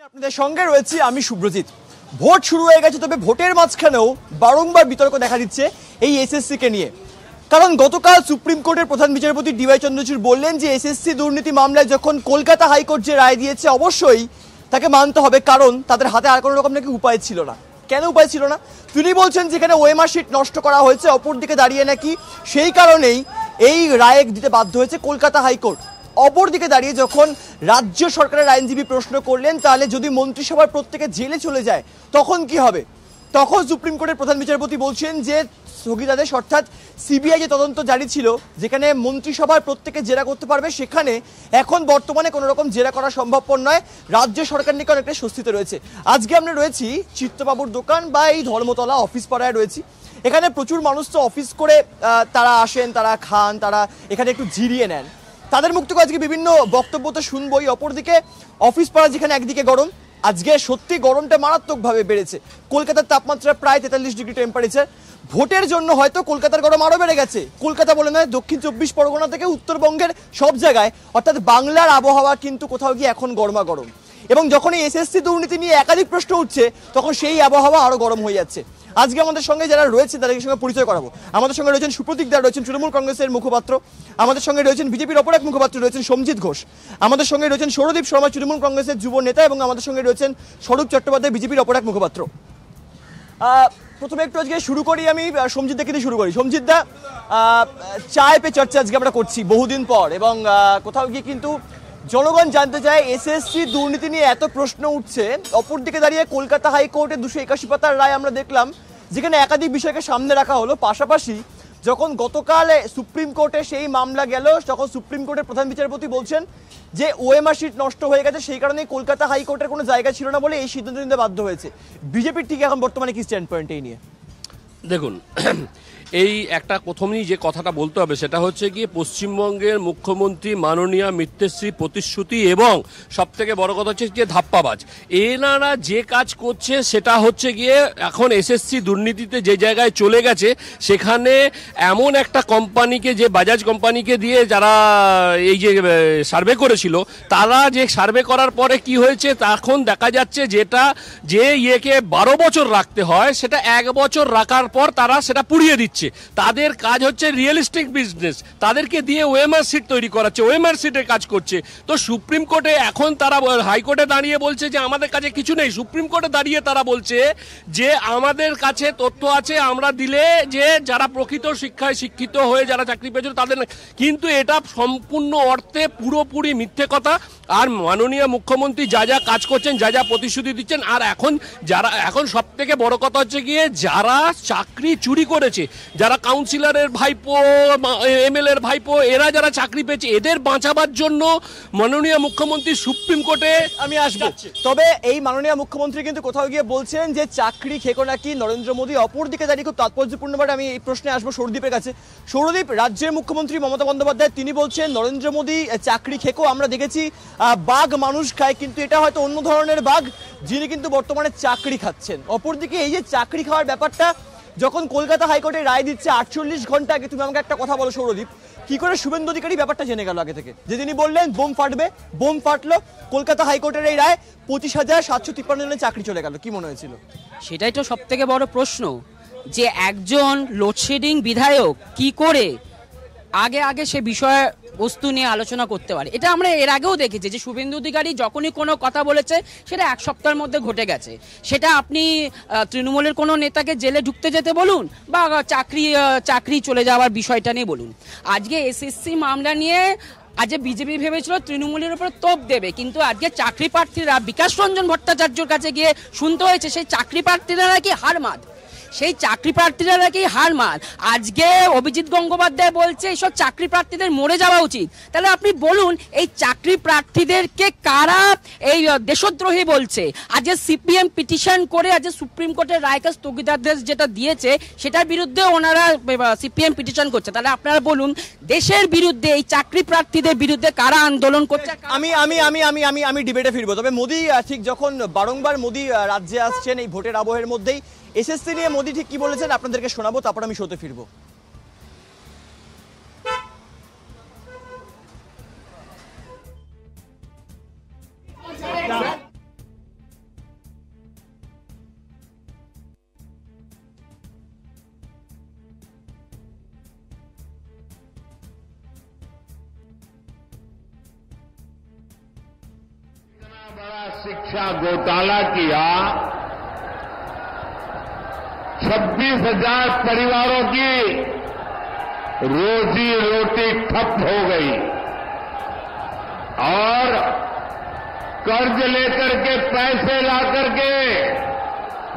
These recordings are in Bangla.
আপনাদের সঙ্গে রয়েছি আমি শুভ্রজিৎ। ভোট শুরু হয়ে গেছে, তবে ভোটের মাঝখানেও বারংবার বিতর্ক দেখা দিচ্ছে এই এসএসসি কে নিয়ে। কারণ গতকাল সুপ্রিম কোর্টের প্রধান বিচারপতি ডিওয়াই চন্দ্রচূড় বললেন যে এসএসসি দুর্নীতি মামলায় যখন কলকাতা হাইকোর্ট যে রায় দিয়েছে অবশ্যই তাকে মানতে হবে, কারণ তাদের হাতে আর কোনো রকম নাকি উপায় ছিল না। কেন উপায় ছিল না? তিনি বলছেন যেখানে ওএমআর শিট নষ্ট করা হয়েছে, অপর দিকে দাঁড়িয়ে নাকি সেই কারণেই এই রায় দিতে বাধ্য হয়েছে কলকাতা হাইকোর্ট। অপরদিকে দাঁড়িয়ে যখন রাজ্য সরকারের আইনজীবী প্রশ্ন করলেন তাহলে যদি মন্ত্রিসভার প্রত্যেকে জেলে চলে যায় তখন কি হবে, তখন সুপ্রিম কোর্টের প্রধান বিচারপতি বলছেন যে স্থগিতাদেশ অর্থাৎ সিবিআই যে তদন্ত জারি ছিল যেখানে মন্ত্রিসভার প্রত্যেকে জেরা করতে পারবে, সেখানে এখন বর্তমানে কোনো রকম জেরা করা সম্ভবপর নয়। রাজ্য সরকার নিয়ে অনেকটা স্বস্তিতে রয়েছে। আজকে আমরা রয়েছি চিত্তবাবুর দোকান বা এই ধর্মতলা অফিস পাড়ায় রয়েছি। এখানে প্রচুর মানুষ তো অফিস করে তারা আসেন, তারা খান, তারা এখানে একটু জিরিয়ে নেন। তাদের মুখ থেকে আজকে বিভিন্ন বক্তব্য তো শুনবই। অপরদিকে অফিস পাড়া যেখানে একদিকে গরম, আজকে সত্যি গরমটা মারাত্মকভাবে বেড়েছে। কলকাতার তাপমাত্রা প্রায় 43 ডিগ্রি টেম্পারেচার। ভোটের জন্য হয়তো কলকাতার গরম আরও বেড়ে গেছে। কলকাতা বলে নয়, দক্ষিণ 24 পরগনা থেকে উত্তরবঙ্গের সব জায়গায় অর্থাৎ বাংলার আবহাওয়া কিন্তু কোথাও গিয়ে এখন গরমা গরম। এবং যখন এই এসএসসি দুর্নীতি নিয়ে একাধিক প্রশ্ন উঠছে তখন সেই আবহাওয়া আরও গরম হয়ে যাচ্ছে। আজকে আমাদের সঙ্গে যারা রয়েছে তাদের সঙ্গে পরিচয় করাবো। আমাদের সঙ্গে রয়েছেন সুপ্রতীক দা, রয়েছেন তৃণমূল কংগ্রেসের মুখপাত্র। আমাদের সঙ্গে রয়েছেন বিজেপির অপর এক মুখপাত্র, রয়েছেন সমজিৎ ঘোষ। আমাদের সঙ্গে রয়েছেন সৌরদীপ শর্মা, তৃণমূল কংগ্রেসের যুব নেতা। এবং আমাদের সঙ্গে রয়েছেন স্বরূপ চট্টোপাধ্যায়, বিজেপির অপর এক মুখপাত্র। প্রথমে একটু আজকে শুরু করি, আমি সমজিৎ দাকে দিয়ে শুরু করি। সমজিৎ দা, চায় পে চর্চা আজকে আমরা করছি বহুদিন পর, এবং কোথাও গিয়ে কিন্তু জনগণ জানতে চায় এসএসসি দুর্নীতি নিয়ে এত প্রশ্ন উঠছে। অপরদিকে দাঁড়িয়ে কলকাতা হাইকোর্টের 281 পাতার রায় আমরা দেখলাম, যেখানে একাধিক বিষয়কে সামনে রাখা হলো। পাশাপাশি যখন গতকাল সুপ্রিম কোর্টে সেই মামলা গেল, তখন সুপ্রিম কোর্টের প্রধান বিচারপতি বলছেন যে ওএমআর শিট নষ্ট হয়ে গেছে, সেই কারণে কলকাতা হাইকোর্টের কোনো জায়গা ছিল না বলে এই সিদ্ধান্ত নিতে বাধ্য হয়েছে। বিজেপির ঠিক এখন বর্তমানে কি স্ট্যান্ড পয়েন্ট এই নিয়ে? দেখুন, এই একটা প্রথমেই যে কথাটা বলতে হবে সেটা হচ্ছে গিয়ে পশ্চিমবঙ্গের মুখ্যমন্ত্রী মাননীয়া মিত্রশ্রী প্রতিশ্রুতি এবং সব থেকে বড় কথা হচ্ছে যে ধাপ্পাবাজ। এনারা যে কাজ করছে সেটা হচ্ছে গিয়ে এখন এসএসসি দুর্নীতিতে যে জায়গায় চলে গেছে, সেখানে এমন একটা কোম্পানিকে, যে বাজাজ কোম্পানিকে দিয়ে যারা এই যে সার্ভে করেছিল, তারা যে সার্ভে করার পরে কি হয়েছে এখন দেখা যাচ্ছে যেটা যে ইয়েকে 12 বছর রাখতে হয় সেটা 1 বছর রাখার পর তারা সেটা পুড়িয়ে দিচ্ছে। তাদের কাজ হচ্ছে রিয়েলিস্টিক বিজনেস, তাদেরকে দিয়ে ওএমআর সিট তৈরি করাচ্ছে, ওএমআর সিটের কাজ করছে। তো সুপ্রিম কোর্টে এখন তারা হাইকোর্টে দাঁড়িয়ে বলছে যে আমাদের কাছে কিছু নেই, সুপ্রিম কোর্টে দাঁড়িয়ে তারা বলছে যে আমাদের কাছে তথ্য আছে, আমরা দিলে যে যারা প্রকৃত শিক্ষায় শিক্ষিত হয়ে যারা চাকরি পেয়েছিল তাদের, কিন্তু এটা সম্পূর্ণ অর্থে পুরোপুরি মিথ্যে কথা। আর মাননীয় মুখ্যমন্ত্রী যা যা কাজ করছেন, যা যা প্রতিশ্রুতি দিচ্ছেন, আর এখন সব থেকে বড় কথা হচ্ছে গিয়ে যারা চাকরি চুরি করেছে, যারা কাউন্সিলরের ভাইপো, এমএলএ এর ভাইপো, এরা যারা চাকরি পেয়েছে, এদের বাঁচাবার জন্য মাননীয় মুখ্যমন্ত্রী সুপ্রিম কোর্টে আমি আসবো। তবে এই মাননীয় মুখ্যমন্ত্রী কিন্তু কোথাও গিয়ে বলছেন যে চাকরি খেকো নাকি নরেন্দ্র মোদী। অপরদিকে দাঁড়িয়ে খুব তাৎপর্যপূর্ণভাবে আমি এই প্রশ্নে আসবো সৌরদীপের কাছে। সৌরদীপ, রাজ্যের মুখ্যমন্ত্রী মমতা বন্দ্যোপাধ্যায় তিনি বলছেন নরেন্দ্র মোদী চাকরি খেকো। আমরা দেখেছি বাঘ মানুষ খায়, কিন্তু এটা হয়তো অন্য ধরনের বাঘ যিনি কিন্তু বর্তমানে চাকরি খাচ্ছেন। অপরদিকে এই যে চাকরি খাওয়ার ব্যাপারটা যখন কলকাতা হাইকোর্টে রায় দিচ্ছে 48 ঘন্টা আগে, তুমি আমাকে একটা কথা বলো সৌরদীপ, কি করে শুভেন্দু অধিকারী ব্যাপারটা জেনে গেল আগে থেকে? যে তিনি বললেন বোম ফাটবে, বোম ফাটলো, কলকাতা হাইকোর্টের এই রায় 25,753 জনের চাকরি চলে গেল, কি মনে হয়েছিল? সেটাই তো সব থেকে বড় প্রশ্ন, যে একজন লোডশেডিং বিধায়ক কি করে আগে সে বিষয়ে বস্তু নিয়ে আলোচনা করতে পারে। এটা আমরা এর আগেও দেখেছি যে শুভেন্দু অধিকারী যখনই কোনো কথা বলেছে সেটা 1 সপ্তাহের মধ্যে ঘটে গেছে। সেটা আপনি তৃণমূলের কোনো নেতাকে জেলে ঢুকতে যেতে বলুন বা চাকরি চলে যাওয়ার বিষয়টা নিয়ে বলুন। আজকে এসএসসি মামলা নিয়ে আজ বিজেপি ভেবেছিল তৃণমূলের উপর তোপ দেবে, কিন্তু আজকে চাকরি প্রার্থীরা বিকাশ রঞ্জন ভট্টাচার্যর কাছে গিয়ে শুনতে হয়েছে সেই চাকরি প্রার্থীরা নাকি হারমাদ, সেই চাকরি প্রার্থীরা নাকি হারমাদ। আজকে অভিজিৎ গঙ্গোপাধ্যায় বলছে এইসব চাকরি প্রার্থীদের মরে যাওয়া উচিত। তাহলে আপনি বলুন এই চাকরি প্রার্থীদেরকে কারা এই দেশদ্রোহী বলছে? আজকে সিপিএম পিটিশন করে আজকে সুপ্রিম কোর্টের রায়কে স্থগিতাদেশ যেটা দিয়েছে সেটার বিরুদ্ধে ওনারা সিপিএম পিটিশন করছে। তাহলে আপনারা বলুন দেশের বিরুদ্ধে এই চাকরি প্রার্থীদের বিরুদ্ধে কারা আন্দোলন করছে? আমি আমি আমি আমি আমি আমি ডিবেটে ফিরবো। তবে মোদী ঠিক যখন বারংবার মোদী রাজ্যে আসছেন এই ভোটের আবহের মধ্যেই, এসএসসি নিয়ে মোদী ঠিক কি বলেছেন আপনাদেরকে শোনাবো, তারপর আমি শোতে ফিরবো। बड़ा शिक्षा घोटाला किया, 26,000 परिवारों की रोजी रोटी ठप हो गई और कर्ज लेकर के पैसे ला करके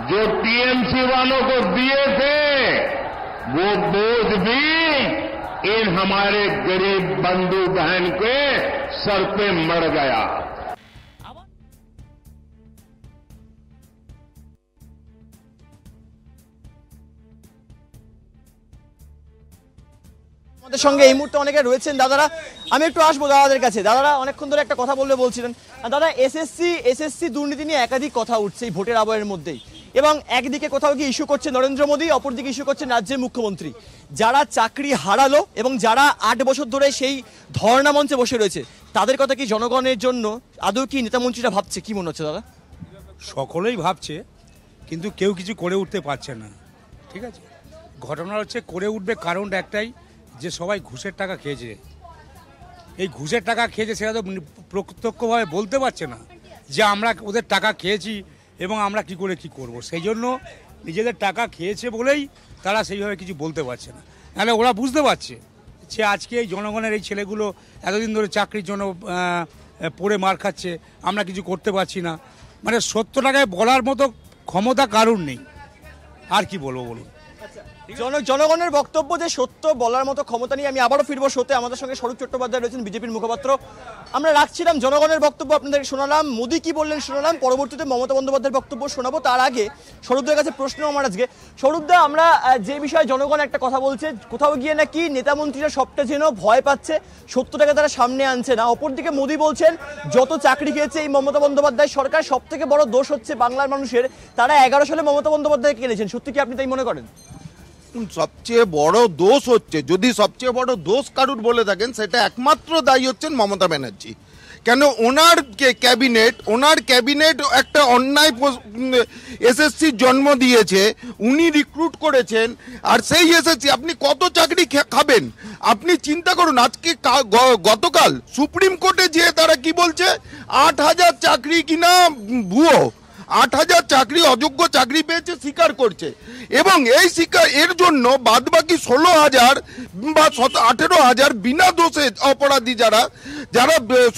जो टीएमसी वालों को दिए थे वो बोझ भी इन हमारे गरीब बंधु बहन के सर पे मर गया। আমাদের সঙ্গে এই মুহূর্তে অনেকে রয়েছেন দাদারা, আমি একটু আসবো দাদাদের কাছে। দাদারা অনেকক্ষণ ধরে একটা কথা বলছিলেন। দাদা, এসএসসি দুর্নীতি নিয়ে একাধিক কথা উঠছে এই ভোটের আবহের মধ্যেই, এবং একদিকে কোথাও গিয়ে ইস্যু করছে নরেন্দ্র মোদী, অপরদিকে ইস্যু করছেন রাজ্যের মুখ্যমন্ত্রী। যারা চাকরি হারালো এবং যারা 8 বছর ধরে সেই ধর্ণা মঞ্চে বসে রয়েছে, তাদের কথা কি জনগণের জন্য আদৌ কি নেতামন্ত্রীরা ভাবছে? কি মনে হচ্ছে দাদা? সকলেই ভাবছে, কিন্তু কেউ কিছু করে উঠতে পারছে না। ঠিক আছে, ঘটনা হচ্ছে করে উঠবে কারণটা একটাই, যে সবাই ঘুষের টাকা খেয়েছে। এই ঘুষের টাকা খেয়েছে সেটা তো প্রত্যক্ষভাবে বলতে পারছে না যে আমরা ওদের টাকা খেয়েছি এবং আমরা কি করে কি করব। সেই জন্য নিজেদের টাকা খেয়েছে বলেই তারা সেইভাবে কিছু বলতে পারছে না। নাহলে ওরা বুঝতে পারছে যে আজকে এই জনগণের এই ছেলেগুলো এতদিন ধরে চাকরির জন্য পড়ে মার খাচ্ছে, আমরা কিছু করতে পারছি না। মানে সত্য টাকায় বলার মতো ক্ষমতা কারুর নেই। আর কি বলবো বলুন? জনগণের বক্তব্য যে সত্য বলার মতো ক্ষমতা নিয়ে আমি আবারও ফিরবো শোতে। আমাদের সঙ্গে স্বরূপ চট্টোপাধ্যায় রয়েছেন, বিজেপির মুখপাত্র। আমরা রাখছিলাম জনগণের বক্তব্য, আপনাদেরকে শোনালাম, মোদী কি বললেন শোনালাম, পরবর্তীতে মমতা বন্দ্যোপাধ্যায়ের বক্তব্য শোনাবো। তার আগে স্বরূপদের কাছে প্রশ্ন আমার আজকে। স্বরূপদা, আমরা যে বিষয়ে জনগণ একটা কথা বলছে, কোথাও গিয়ে নাকি নেতামন্ত্রীরা সবটা যেন ভয় পাচ্ছে, সত্যটাকে তারা সামনে আনছে না। অপরদিকে মোদী বলছেন যত চাকরি খেয়েছে এই মমতা বন্দ্যোপাধ্যায় সরকার, সব থেকে বড় দোষ হচ্ছে বাংলার মানুষের, তারা 11 সালে মমতা বন্দ্যোপাধ্যায়কে কিনেছেন। সত্যি কি আপনি তাই মনে করেন? সবচেয়ে বড় দোষ হচ্ছে, যদি সবচেয়ে বড় দোষ কারুর বলে থাকেন, সেটা একমাত্র দায়ী হচ্ছেন মমতা ব্যানার্জি। কেন ওনার ক্যাবিনেট একটা অন্যায় এসএসসির জন্ম দিয়েছে, উনি রিক্রুট করেছেন, আর সেই এসএসসি আপনি কত চাকরি খাবেন? আপনি চিন্তা করুন, আজকে গতকাল সুপ্রিম কোর্টে যে তারা কি বলছে, 8,000 চাকরি কিনা ভুয়ো, 8,000 চাকরি অযোগ্য চাকরি পেয়েছে স্বীকার করছে, এবং এই এর জন্য বাদবাকি 16,000 বা 18,000 বিনা দোষে অপরাধী যারা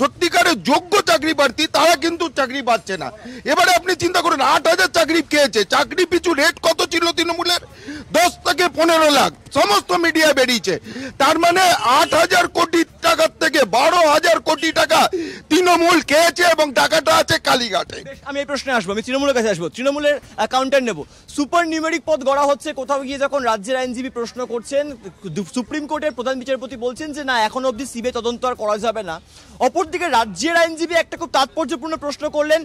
সত্যিকারের যোগ্য চাকরি প্রার্থী, তারা কিন্তু চাকরি পাচ্ছে না। এবারে আপনি চিন্তা করুন, 8,000 চাকরি খেয়েছে, চাকরি পিছু রেট কত ছিল তৃণমূলের? 10 থেকে 15 লাখ, সমস্ত মিডিয়ায় বেরিয়েছে। তার মানে 8,000 কোটি টাকার থেকে 12,000 কোটি টাকা তৃণমূল খেয়েছে, এবং টাকাটা আছে কালীঘাটে। আমি এই প্রশ্নে আসবো, আমি তৃণমূলের কাছে আসবো, তৃণমূলের কাউন্টার নেব। সুপার নিউমেরিক পদ গড়া হচ্ছে, কোথাও গিয়ে যখন রাজ্যের আইনজীবী প্রশ্ন করছেন, সুপ্রিম কোর্টের প্রধান বিচারপতি বলছেন যে না, এখন অবধি সিবিআই তদন্ত আর করা যাবে না। অপরদিকে রাজ্যের আইনজীবী একটা খুব তাৎপর্যপূর্ণ প্রশ্ন করলেন,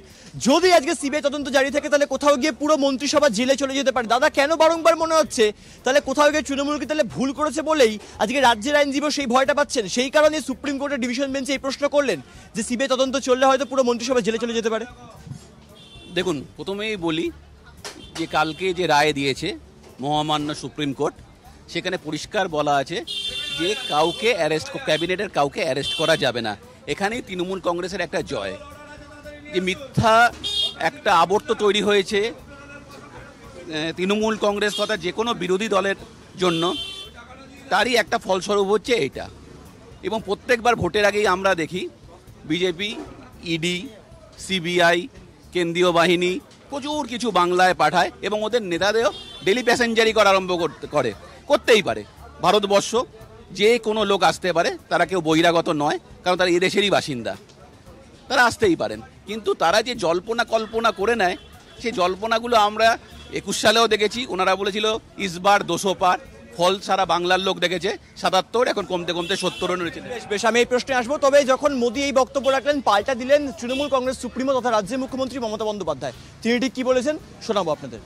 যদি আজকে সিবিআই তদন্ত জারি থাকে তাহলে কোথাও গিয়ে পুরো মন্ত্রিসভা জেলে চলে যেতে পারে। দাদা, কেন বারংবার মনে হচ্ছে তাহলে কোথাও গিয়ে তৃণমূলকে তাহলে ভুল করেছে বলেই আজকে রাজ্যের আইনজীবী সেই ভয়টা পাচ্ছেন? সেই কারণে সুপ্রিম কোর্টের ডিভিশন বেঞ্চে এই প্রশ্ন করলেন যে সিবিআই তদন্ত চললে হয়তো পুরো মন্ত্রিসভা জেলে চলে যেতে পারে। দেখুন, প্রথমেই বলি যে কালকে যে রায় দিয়েছে মহামান্য সুপ্রিম কোর্ট, সেখানে পরিষ্কার বলা আছে যে কাউকে ক্যাবিনেটের কাউকে অ্যারেস্ট করা যাবে না। এখানেই তৃণমূল কংগ্রেসের একটা জয়, যে মিথ্যা একটা আবর্ত তৈরি হয়েছে তৃণমূল কংগ্রেস তথা যে কোনো বিরোধী দলের জন্য, তারই একটা ফলস্বরূপ হচ্ছে এইটা। এবং প্রত্যেকবার ভোটের আগেই আমরা দেখি বিজেপি, ইডি, সিবিআই, কেন্দ্রীয় বাহিনী প্রচুর কিছু বাংলায় পাঠায়, এবং ওদের নেতাদেরও ডেলি প্যাসেঞ্জারি করা আরম্ভ করতেই পারে। ভারতবর্ষ যে কোনো লোক আসতে পারে, তারা কেউ বহিরাগত নয়, কারণ তারা এদেশেরই বাসিন্দা, তারা আসতেই পারেন। কিন্তু তারা যে জল্পনা কল্পনা করে নেয়, সেই জল্পনাগুলো আমরা 21 সালেও দেখেছি। ওনারা বলেছিল ইসবার 200 পার, ফল সারা বাংলার লোক দেখেছে 77, এখন কমতে কমতে 70 রয়েছে। বেশ, আমি এই প্রশ্নে আসবো। তবে যখন মোদী এই বক্তব্য রাখলেন, পাল্টা দিলেন তৃণমূল কংগ্রেস সুপ্রিমো তথা রাজ্যের মুখ্যমন্ত্রী মমতা বন্দ্যোপাধ্যায়। তিনি ঠিক কি বলেছেন শোনাবো আপনাদের।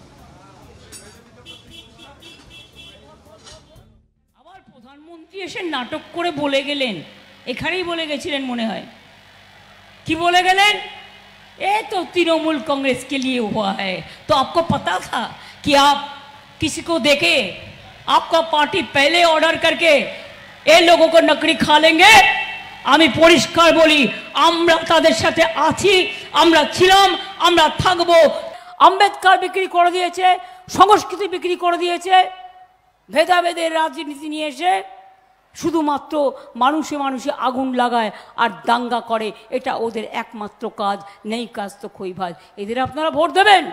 আবার প্রধানমন্ত্রী এসে নাটক করে বলে গেলেন, এখানেই বলে গেছিলেন মনে হয়, কি বলে গেলেন, ए तो तृणमूल कांग्रेस के लिए हुआ है, तो आपको पता था कि आप किसी को देके आपका पार्टी पहले ऑर्डर करके ये लोगों को नकड़ी खा लेंगे, আমি পরিষ্কার বলি, আমরা তাদের সাথে আছি, আমরা ছিলাম, আমরা থাকবো। আম্বেদকর বিক্রি করে দিয়েছে, সংস্কৃতি বিক্রি করে দিয়েছে, ভেদাভেদের রাজনীতি নিয়ে এসে শুধুমাত্র মানুষে মানুষে আগুন লাগায় আর দাঙ্গা করে, এটা ওদের একমাত্র কাজ। নেই কাজ তো খই ভাজ। এদের আপনারা ভোট দেবেন?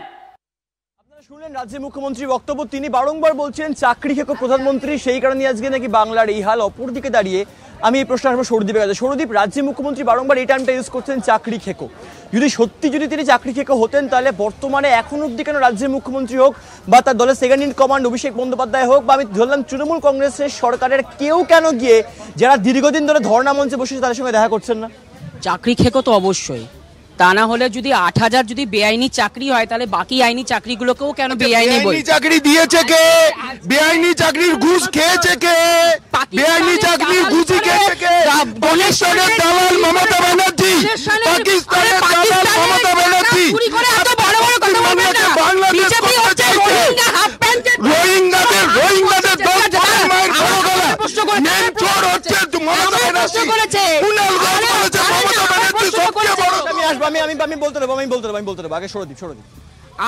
শুনলেন রাজ্যের মুখ্যমন্ত্রীর বক্তব্য। তিনি বারংবার বলছেন চাকরি খেকো প্রধানমন্ত্রী, সেই কারণে আজকে নাকি বাংলার এই হাল। অপরদিকে দাঁড়িয়ে আমি এই প্রশ্ন আসবো সৌরদীপের কাছে। সৌরদীপ, রাজ্যের মুখ্যমন্ত্রী বারংবার এই টার্মটা ইউজ করছেন চাকরি খেকো। যদি তিনি চাকরি খেকো হতেন, তাহলে বর্তমানে এখন অব্দি কেন রাজ্যের মুখ্যমন্ত্রী হোক বা তার দলের second in command Abhishek Bandyopadhyay হোক বা আমি ধরলাম তৃণমূল কংগ্রেসের সরকারের কেউ কেন গিয়ে যারা দীর্ঘদিন ধরে ধর্ণা মঞ্চে বসেছে তাদের সঙ্গে দেখা করছেন না? চাকরি খেকো তো অবশ্যই, তা না হলে যদি 8,000 যদি বেআইনি চাকরি হয়, তাহলে বাকি আইনি চাকরিগুলোকেও কেন বেআইনি বলি? চাকরি দিয়েছে কে? বেআইনি চাকরির ঘুষ খেয়েছে কে? বেআইনি চাকরির ঘুষি খেয়েছে কে? পাকিস্তানের দালাল মমতা ব্যানার্জি, পাকিস্তানের দালাল মমতা ব্যানার্জি। রোহিঙ্গাদের আমি বলতে দেবো আগে সৌরদীপ।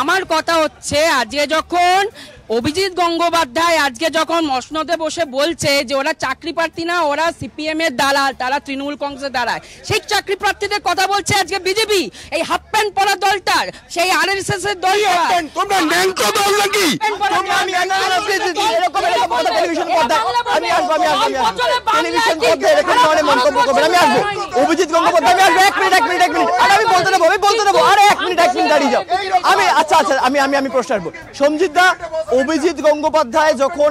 আমার কথা হচ্ছে, আজকে যখন অভিজিৎ গঙ্গোপাধ্যায় আজকে যখন মসনদে বসে বলছে যে ওরা চাকরি প্রার্থী না, ওরা সিপিএম এর দালাল, তারা তৃণমূল কংগ্রেসের দালাল, সেই চাকরি প্রার্থীদের কথা বলছে আজকে বিজেপি, এই হাফ প্যান্ট পরা দলটার, সেই আরএসএস এর দল। তোমরা ন্যাংটো দল নাকি? অভিজিৎ গঙ্গোপাধ্যায় আমি বলতে দেবো আরে এক মিনিট দাঁড়িয়ে যাও। আমি প্রশ্ন আসবো সঞ্জিত দা। অভিজিৎ গঙ্গোপাধ্যায় যখন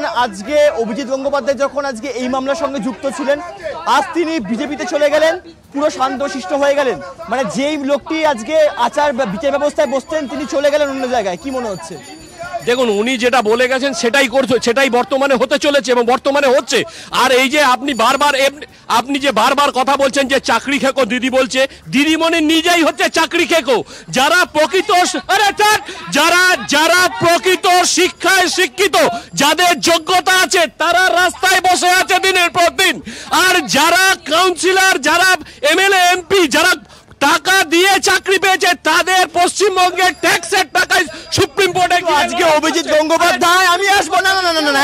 আজকে এই মামলার সঙ্গে যুক্ত ছিলেন, আজ তিনি বিজেপিতে চলে গেলেন, পুরো শান্তশিষ্ট হয়ে গেলেন। মানে যেই লোকটি আজকে আচার বিচার ব্যবস্থায় বসতেন, তিনি চলে গেলেন অন্য জায়গায়। কি মনে হচ্ছে? দেখুন, উনি যেটা বলে গেছেন সেটাই বর্তমানে হতে চলেছে এবং বর্তমানে হচ্ছে। আর এই যে আপনি যে বারবার কথা বলছেন যে চাকরি খেকো দিদি বলছে, দিদিমণি নিজেই হচ্ছে চাকরি খেকো। যারা প্রকৃত শিক্ষায় শিক্ষিত, যাদের যোগ্যতা আছে, তারা রাস্তায় বসে আছে দিনের পর দিন। আর যারা কাউন্সিলর, যারা এমএলএ এমপি, যারা টাকা দিয়ে চাকরি পেয়েছে, তাদের পশ্চিমবঙ্গের ট্যাক্সের টাকায় সুপ্রিম কোর্টে আজকে অভিজিৎ গঙ্গোপাধ্যায় আমি আসবো না।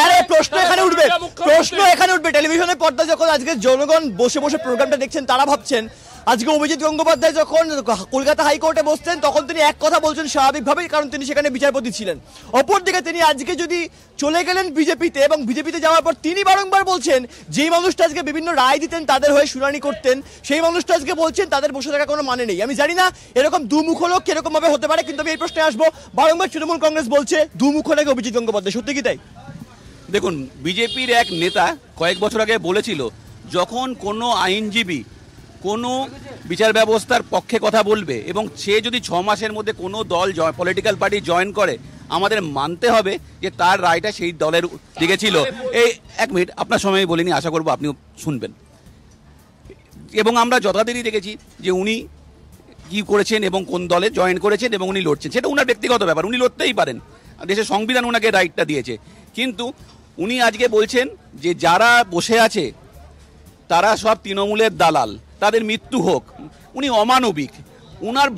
আরে প্রশ্ন এখানে উঠবে টেলিভিশনের পর্দা যখন আজকে জনগণ বসে বসে প্রোগ্রামটা দেখছেন, তারা ভাবছেন আজকে অভিজিৎ গঙ্গোপাধ্যায় যখন কলকাতা হাইকোর্টে বসতেন, তখন তিনি এক কথা বলছেন স্বাভাবিকভাবেই, কারণ তিনি সেখানে বিচারপতি ছিলেন। অপরদিকে তিনি আজকে যদি চলে গেলেন বিজেপিতে, এবং বিজেপিতে যাওয়ার পর তিনি বারংবার বলছেন যেই মানুষটা আজকে বিভিন্ন রায় দিতেন, তাদের হয়ে শুনানি করতেন, সেই মানুষটা আজকে বলছেন তাদের বসে থাকার কোনো মানে নেই। আমি জানি না এরকম দুমুখ লোক কিরকম ভাবে হতে পারে, কিন্তু আমি এই প্রশ্নে আসবো। বারংবার তৃণমূল কংগ্রেস বলছে দুমুখ নাকি অভিজিৎ গঙ্গোপাধ্যায়, সত্যি কি তাই? দেখুন, বিজেপির এক নেতা কয়েক বছর আগে বলেছিল, যখন কোনো আইনজীবী কোনো বিচার ব্যবস্থার পক্ষে কথা বলবে এবং সে যদি 6 মাসের মধ্যে কোনো দল পলিটিক্যাল পার্টি জয়েন করে, আমাদের মানতে হবে যে তার রায়টা সেই দলের দিকে ছিল। এই এক মিনিট, আপনার সময় বলিনি, আশা করবো আপনিও শুনবেন। এবং আমরা যথাদেরই দেখেছি যে উনি কি করেছেন এবং কোন দলে জয়েন করেছেন এবং উনি লড়ছেন, সেটা উনার ব্যক্তিগত ব্যাপার, উনি লড়তেই পারেন, দেশের সংবিধান ওনাকে রাইটটা দিয়েছে। কিন্তু উনি আজকে বলছেন যে যারা বসে আছে তারা সব তৃণমূলের দালাল, তাদের মৃত্যু হোক। উনি অমানবিক। উনার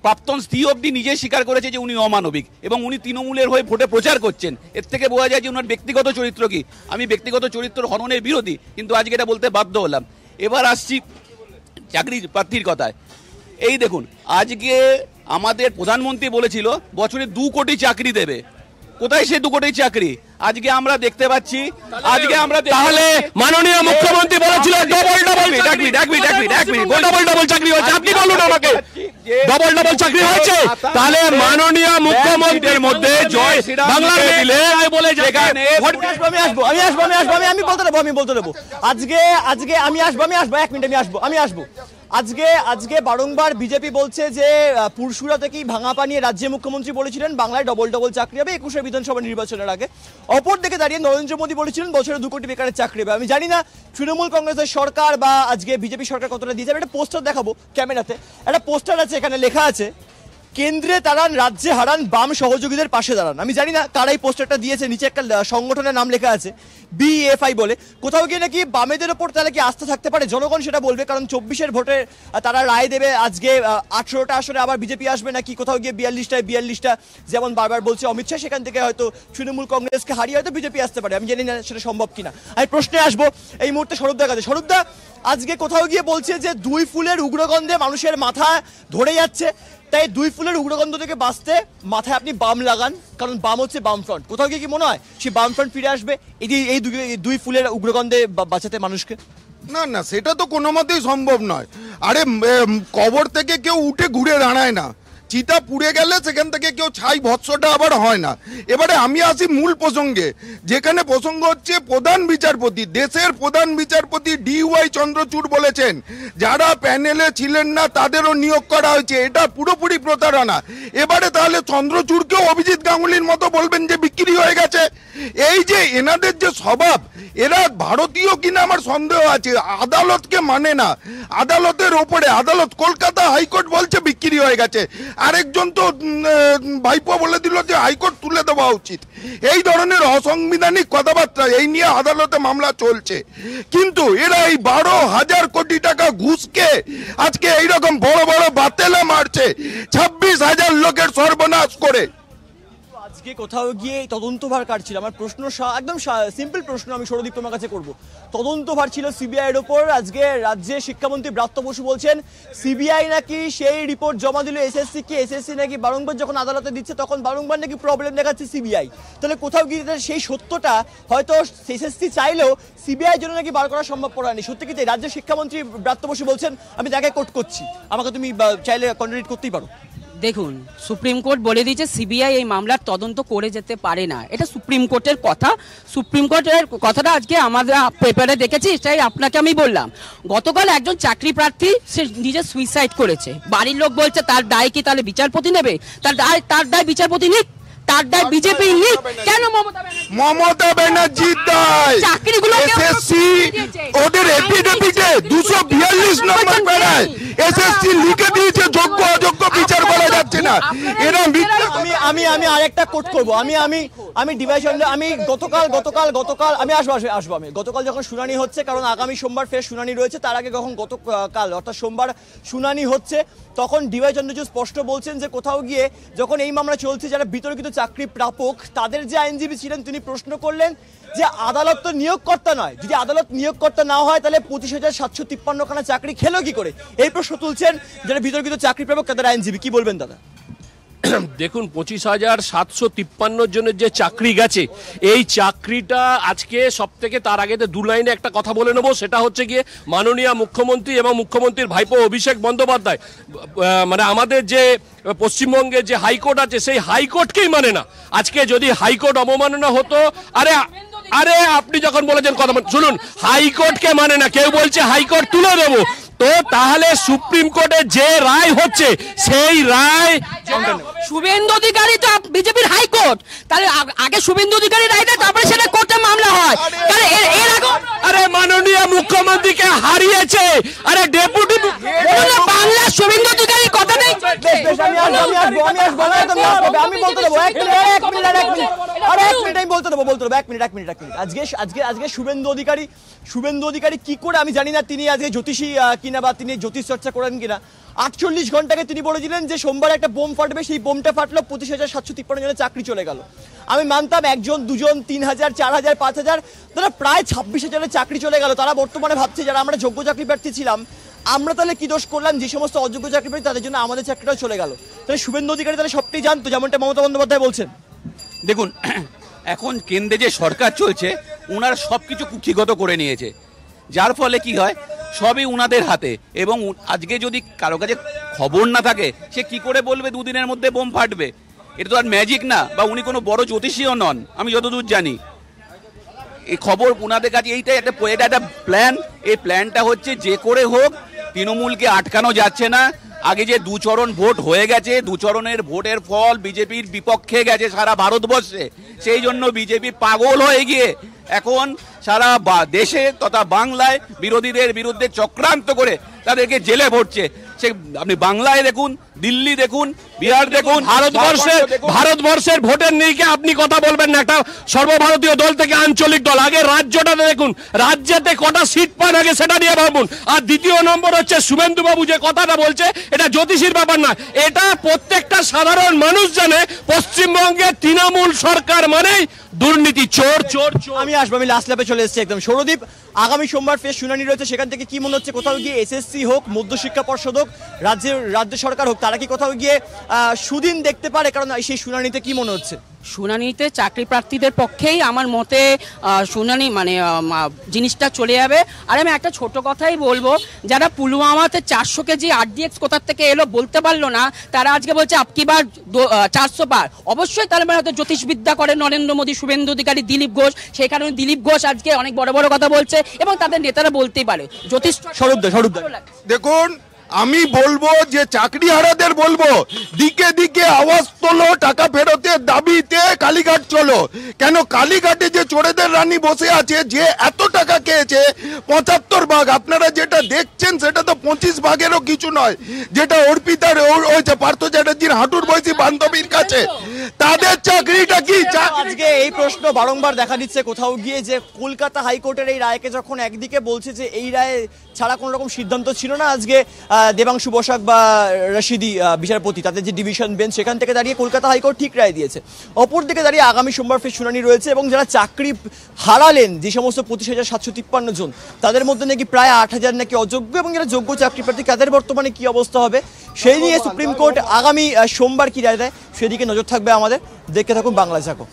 প্রাক্তন স্ত্রী অবধি নিজে স্বীকার করেছে যে উনি অমানবিক, এবং উনি তৃণমূলের হয়ে ভোটে প্রচার করছেন। এর থেকে বোঝা যায় যে উনার ব্যক্তিগত চরিত্র কি। আমি ব্যক্তিগত চরিত্র হননের বিরোধী, কিন্তু আজকে এটা বলতে বাধ্য হলাম। এবার আসছি চাকরি প্রার্থীর কথায়। এই দেখুন, আজকে আমাদের প্রধানমন্ত্রী বলেছিল বছরে 2 কোটি চাকরি দেবে। কোথায় সে 2 কোটি চাকরি? আজকে আমরা দেখতে পাচ্ছি, তাহলে মাননীয় মুখ্যমন্ত্রী বলেছিল ডবল চাকরি হয়েছে। আপনি বলুন আমাকে, ডবল চাকরি হয়েছে? তাহলে মাননীয় মুখ্যমন্ত্রীর মধ্যে জয় বাংলার দিলে বলে আমি বলতে দেবো আজকে আমি আসবো 1 মিনিট আমি আসবো। আজকে বারংবার বিজেপি বলছে যে পুরসুরা থেকেই ভাঙা পানিয়ে রাজ্যের মুখ্যমন্ত্রী বলেছিলেন বাংলায় ডবল চাকরি হবে 21 বিধানসভা নির্বাচনের আগে। অপরদিকে দাঁড়িয়ে নরেন্দ্র মোদী বলেছিলেন বছরে 2 কোটি বেকারের চাকরি হবে। আমি জানি না তৃণমূল কংগ্রেসের সরকার বা আজকে বিজেপি সরকার কতটা দিয়ে যাবে। একটা পোস্টার দেখাবো ক্যামেরাতে, একটা পোস্টার আছে, এখানে লেখা আছে কেন্দ্রে দাঁড়ান, রাজ্যে হারান, বাম সহযোগীদের পাশে দাঁড়ান। আমি জানি না কারা এই পোস্টারটা দিয়েছে, নিচে একটা সংগঠনের নাম লেখা আছে BEFI বলে। কোথাও গিয়ে নাকি বামেদের ওপর তাহলে কি আস্থা থাকতে পারে? জনগণ সেটা বলবে, কারণ 24-এর ভোটে তারা রায় দেবে। আজকে 18টা আসনে আবার বিজেপি আসবে নাকি কোথাও গিয়ে 42টা যেমন বারবার বলছে অমিত শাহ, সেখান থেকে হয়তো তৃণমূল কংগ্রেসকে হারিয়ে হয়তো বিজেপি আসতে পারে। আমি জানি না সেটা সম্ভব কিনা। আমি প্রশ্নে আসবো এই মুহূর্তে স্বরূপদার কাছে। স্বরূপদা, আজকে কোথাও গিয়ে বলছে যে 2 ফুলের উগ্রগন্ধে মানুষের মাথা ধরে যাচ্ছে, তাই 2 ফুলের উগ্রগন্ধ থেকে বাঁচতে মাথায় আপনি বাম লাগান, কারণ বাম হচ্ছে বামফ্রন্ট। কোথাও গিয়ে কি মনে হয় সেই বামফ্রন্ট ফিরে আসবে এই 2 ফুলের উগ্রগন্ধে বাঁচাতে মানুষকে? না না, সেটা তো কোনো মতেই সম্ভব নয়। আরে কবর থেকে কেউ উঠে ঘুরে দাঁড়ায় না, চিতা পুড়ে গেলে সেখান থেকে কেউ ছাই ভৎসটা আবার হয় না। এবারে আমি আসি মূল প্রসঙ্গে, যেখানে প্রসঙ্গ হচ্ছে প্রধান বিচারপতি, দেশের প্রধান বিচারপতি DY চন্দ্রচূড় বলেছেন যারা প্যানেলে ছিলেন না তাদেরও নিয়োগ করা হয়েছে, এটা পুরোপুরি প্রতারণা। এবারে তাহলে চন্দ্রচূড়কেও অভিজিৎ গাঙ্গুলির মতো বলবেন যে বিক্রি হয়ে গেছে? এই যে এনাদের যে স্বভাব, এরা ভারতীয় কিনা আমার সন্দেহ আছে। আদালতকে মানে না, আদালতের ওপরে আদালত কলকাতা হাইকোর্ট বলছে বিক্রি হয়ে গেছে, আরেকজন তো ভাইপো বলে দিল যে হাইকোর্ট তুলে দেওয়া উচিত। এই ধরনের অসাংবিধানিক কথাবার্তা, এই নিয়ে আদালতে মামলা চলছে। কিন্তু এরা এই 12,000 কোটি টাকা ঘুষকে আজকে এইরকম বড় বড় বাতেলে মারছে, 26,000 লোকের সর্বনাশ করে। আজকে কোথাও গিয়ে তদন্তভার কার ছিল? আমার প্রশ্ন একদম সিম্পল প্রশ্ন, আমি সৌরদীপ তোমার কাছে করব। তদন্তভার ছিল CBI এর ওপর। আজকে রাজ্যের শিক্ষামন্ত্রী ব্রাত্য বসু বলছেন CBI নাকি সেই রিপোর্ট জমা দিল SSC কে, SSC নাকি বারংবার যখন আদালতে দিচ্ছে তখন বারংবার নাকি প্রবলেম দেখাচ্ছে CBI। তাহলে কোথাও গিয়ে সেই সত্যটা হয়তো SSC চাইলেও CBI জন্য নাকি বার করা সম্ভব হয়নি। সত্যি কি রাজ্যের শিক্ষামন্ত্রী ব্রাত্য বসু বলছেন আমি তাকে কোর্ট করছি, আমাকে তুমি চাইলে কন্ট্রাডিক্ট করতেই পারো? দেখুন, সুপ্রিম কোর্ট বলে দিয়েছে CBI এই মামলার তদন্ত করে যেতে পারে না, এটা সুপ্রিম কোর্টের কথা। সুপ্রিম কোর্টের কথাটা আজকে আমাদের পেপারে দেখেছি, তাই আপনাকে আমি বললাম। গতকাল একজন চাকরি প্রার্থী সে নিজে সুইসাইড করেছে, বাড়ির লোক বলছে তার দায় কি তাহলে বিচারপতি নেবে? তার দায় বিচারপতি নিক, তার দায় বিজেপি নিক। কেন মমতা ব্যানার্জির দায়? চাকরিগুলো SSC ওদের এপিডেমিকে 242 নম্বর প্যারায় SSC লিখে দিয়েছে যোগ্য অযোগ্য বিচার করা যাচ্ছে না। এরা আমি আরেকটা কোট করব। আমি ডিভাইশন, আমি গতকাল আমি আসবো আমি গতকাল যখন শুনানি হচ্ছে, কারণ আগামী সোমবার ফের শুনানি রয়েছে, তার আগে গতকাল অর্থাৎ সোমবার শুনানি হচ্ছে, তখন ডিওয়াই চন্দ্রচূড় স্পষ্ট বলছেন যে কোথাও গিয়ে যখন এই মামলা চলছে যারা বিতর্কিত চাকরি প্রাপক তাদের যে আইনজীবী ছিলেন তিনি প্রশ্ন করলেন যে আদালত তো নিয়োগকর্তা নয়, যদি আদালত নিয়োগকর্তা না হয় তাহলে 25,753 খানা চাকরি খেলো কি করে? এই প্রশ্ন তুলছেন যারা বিতর্কিত চাকরি প্রাপক তাদের আইনজীবী। কি বলবেন দাদা? দেখুন, 25,753 জনের যে চাকরি গেছে, এই চাকরিটা আজকে সব থেকে তার আগে 2 লাইনে একটা কথা বলে নেবো, সেটা হচ্ছে গিয়ে মাননীয় মুখ্যমন্ত্রী এবং মুখ্যমন্ত্রীর ভাইপো অভিষেক বন্দ্যোপাধ্যায় মানে আমাদের যে পশ্চিমবঙ্গের যে হাইকোর্ট আছে সেই হাইকোর্টকেই মানে না। আজকে যদি হাইকোর্ট অবমাননা হতো, আরে আপনি যখন বলেছেন কথা শুনুন, হাইকোর্টকে মানে না, কেউ বলছে হাইকোর্ট তুলে দেবো, তো তাহলে সুপ্রিম কোর্টের যে রায় হচ্ছে সেই রায় শুভেন্দু অধিকারী তো বিজেপির হাইকোর্ট, তাহলে আগে শুভেন্দু অধিকারী রায় দেয়, তারপরে সেটা কোর্টে মামলা হয়। আরে মাননীয় মুখ্যমন্ত্রীকে হারিয়েছে, আরে ডেপুটি বাংলা শুভেন্দু অধিকারী কথা নেই। আমি বলতে দেবো এক মিনিট। আজকে শুভেন্দু অধিকারী কি করে, আমি জানি না তিনি আজকে জ্যোতিষী কিনা বা তিনি জ্যোতিষ চর্চা করেন কিনা, 48 ঘন্টাকে তিনি বলেছিলেন যে সোমবার একটা বোম ফাটবে, সেই বোমটা ফাটলো, 25,753 জনের চাকরি চলে গেল। আমি মানতাম 1 জন 2 জন 3,000 4,000 5,000 তারা প্রায় 26,000 চাকরি চলে গেল। তারা বর্তমানে ভাবছে যারা আমরা যোগ্য চাকরি প্রার্থী ছিলাম আমরা তাহলে কি দোষ করলাম, যে সমস্ত অযোগ্য চাকরি প্রার্থী তাদের জন্য আমাদের চাকরিটাও চলে গেল। তাহলে শুভেন্দু অধিকারী তাহলে সবটাই জানতো, যেমনটা মমতা বন্দ্যোপাধ্যায় বলছেন। দেখুন, এখন কেন্দ্রে যে সরকার চলছে ওনারা সবকিছু কুক্ষিগত করে নিয়েছে, যার ফলে কি হয় সবই উনাদের হাতে। এবং আজকে যদি কারো কাছে খবর না থাকে সে কি করে বলবে 2 দিনের মধ্যে বোম ফাটবে? এটা তো আর ম্যাজিক না, বা উনি কোনো বড় জ্যোতিষীও নন আমি যতদূর জানি। এই খবর উনাদের কাছে, এটা একটা প্ল্যান। এই প্ল্যানটা হচ্ছে যে করে হোক তৃণমূলকে আটকানো যাচ্ছে না। আগে যে 2 চরণ ভোট হয়ে গেছে, 2 চরণের ভোটের ফল বিজেপির বিপক্ষে গেছে সারা ভারতবর্ষে, সেই জন্য বিজেপি পাগল হয়ে গিয়ে এখন সারা দেশে তথা বাংলায় বিরোধীদের বিরুদ্ধে চক্রান্ত করে তাদেরকে জেলে ভরছে। সে আপনি বাংলায় দেখুন, দিল্লি দেখুন, বিহার দেখুন, ভারতবর্ষের ভোটের নিরিখে আপনি কথা বলবেন না। একটা সর্বভারতীয় দল থেকে আঞ্চলিক দল, আগে রাজ্যটাতে দেখুন, রাজ্যেতে কটা সিট পান আগে সেটা নিয়ে ভাবুন। আর দ্বিতীয় নম্বর হচ্ছে শুভেন্দু বাবু যে কথাটা বলছে, এটা জ্যোতিষীর ব্যাপার না, এটা প্রত্যেকটা সাধারণ মানুষ জানে। পশ্চিমবঙ্গে তৃণমূল সরকার মানেই দুর্নীতি, চোর চোর চোর। আমি আসবো, আমি লাস্ট ল্যাপে চলে এসেছি একদম। সৌরদীপ, আগামী সোমবার ফের শুনানি রয়েছে, সেখান থেকে কি মনে হচ্ছে কোথাও গিয়ে এসএসসি হোক, মধ্যশিক্ষা পর্ষদ হোক, রাজ্য সরকার হোক, তারা কি কোথাও গিয়ে সুদিন দেখতে পারে? কারণ সেই শুনানিতে কি মনে হচ্ছে? শুনানিতে চাকরি প্রার্থীদের পক্ষেই আমার মতে শুনানি মানে জিনিসটা চলে যাবে। আর আমি একটা ছোট কথাই বলবো, যারা পুলওয়ামাতে 400 কেজি RDX কোথার থেকে এলো বলতে পারলো না, তারা আজকে বলছে আপকি বার 400 বার। অবশ্যই তার মানে হয়তো জ্যোতিষবিদ্যা করে নরেন্দ্র মোদী, শুভেন্দু অধিকারী, দিলীপ ঘোষ, সেই কারণে দিলীপ ঘোষ আজকে অনেক বড় বড় কথা বলছে এবং তাদের নেতারা বলতেই পারে জ্যোতিষ। স্বরূপদা, দেখুন, আমি বলবো যে চাকরিহারাদের বলবো, দিকে দিকে আওয়াজ তোলো, টাকা ফেরতের দাবিতে কালীঘাট চলো। কেন কালীঘাটে যে চোরেদের রানী বসে আছে, যে এত টাকা খেয়েছে 75 ভাগ, আপনারা যেটা দেখছেন সেটা তো 25 ভাগেরও কিছু নয়, যেটা অর্পিতার ওই যে পার্থ চ্যাটার্জির হাঁটুর বয়সী বান্ধবীর কাছে। তাদের চাকরিটা কি? আজকে এই প্রশ্ন বারংবার দেখা দিচ্ছে কোথাও গিয়ে, যে কলকাতা হাইকোর্টের এই রায়কে যখন একদিকে বলছে যে এই রায় ছাড়া কোনো রকম সিদ্ধান্ত ছিল না, আজকে দেবাংশু বসাক বা রশিদি বিচারপতি, তাদের যে ডিভিশন বেঞ্চ, সেখান থেকে দাঁড়িয়ে কলকাতা হাইকোর্ট ঠিক রায় দিয়েছে। অপরদিকে দাঁড়িয়ে আগামী সোমবার ফের শুনানি রয়েছে এবং যারা চাকরি হারালেন, যে সমস্ত 25,753 জন, তাদের মধ্যে নাকি প্রায় 8,000 নাকি অযোগ্য, এবং যারা যোগ্য চাকরি প্রার্থী তাদের বর্তমানে কি অবস্থা হবে সেই নিয়ে সুপ্রিম কোর্ট আগামী সোমবার কি রায় দেয় সেদিকে নজর থাকবে আমাদের। দেখতে থাকুন বাংলা ঝাঁকো।